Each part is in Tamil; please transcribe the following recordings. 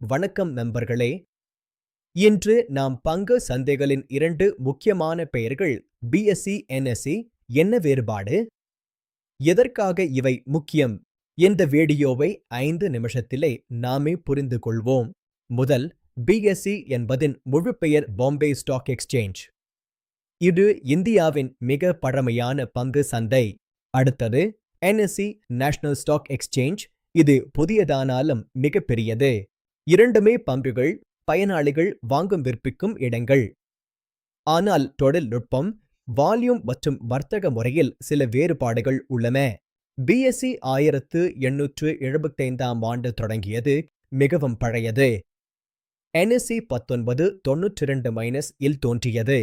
வணக்கம் நண்பர்களே. இன்று நாம் பங்கு சந்தைகளின் 2 முக்கியமான பெயர்கள் BSE, NSE என்ன வேறுபாடு? எதற்காக இவை முக்கியம்? இந்த வீடியோவை 5 நிமிஷத்திலே நாமே புரிந்து கொள்வோம். முதல், BSE என்பதின் முழு பெயர் பாம்பே ஸ்டாக் எக்ஸ்சேஞ்ச். இது இந்தியாவின் மிக பழமையான பங்கு சந்தை. அடுத்தது NSE, நேஷனல் ஸ்டாக் எக்ஸ்சேஞ்ச். இது புதியதானாலும் மிகப்பெரியது. இரண்டுமே பங்குகள், பயனாளிகள் வாங்கும் விற்பிக்கும் இடங்கள். ஆனால் தொழில்நுட்பம், வால்யூம் மற்றும் வர்த்தக முறையில் சில வேறுபாடுகள் உள்ளன. BSE 1875ஆம் ஆண்டு தொடங்கியது, மிகவும் பழையது. NSE 1992-இல் தோன்றியது.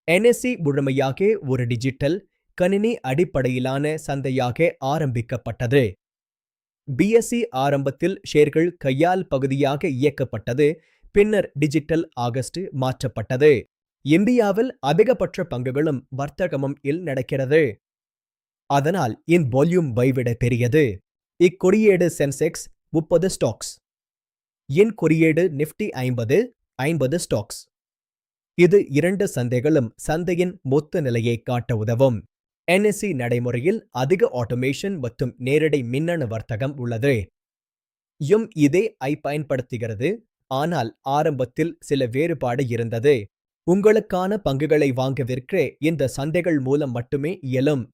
NSE முழுமையாக ஒரு டிஜிட்டல், கணினி அடிப்படையிலான சந்தையாக ஆரம்பிக்கப்பட்டது. BSE ஆரம்பத்தில் ஷேர்கள் கையால் பகுதியாக இயக்கப்பட்டது, பின்னர் டிஜிட்டல் ஆகஸ்ட் மாற்றப்பட்டது. இந்தியாவில் அதிகபட்ச பங்குகளும் வர்த்தகமும் இல் நடக்கிறது. அதனால் இன் வால்யூம் வைவிட பெரியது. இக்குறியீடு சென்செக்ஸ் 30 ஸ்டாக்ஸ். இன் குறியீடு நிஃப்டி 50 ஸ்டாக்ஸ். இது இரண்டு சந்தைகளும் சந்தையின் மொத்த நிலையை காட்ட உதவும். NSE நடைமுறையில் அதிக ஆட்டோமேஷன் மற்றும் நேரடி மின்னணு வர்த்தகம் உள்ளது. இதே பயன்படுத்துகிறது, ஆனால் ஆரம்பத்தில் சில வேறுபாடு இருந்தது. உங்களுக்கான பங்குகளை வாங்க விற்க இந்த சந்தைகள் மூலம் மட்டுமே இயலும்.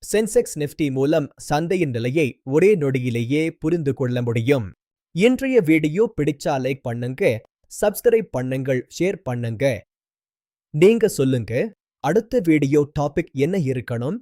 சென்செக்ஸ் நிஃப்டி மூலம் சந்தையின் நிலையை ஒரே நொடியிலேயே புரிந்து கொள்ள முடியும். இன்றைய வீடியோ பிடிச்சா லைக் பண்ணுங்க, சப்ஸ்கிரைப் பண்ணுங்கள், ஷேர் பண்ணுங்க. நீங்க சொல்லுங்க, அடுத்த வீடியோ டாபிக் என்ன இருக்கணும்?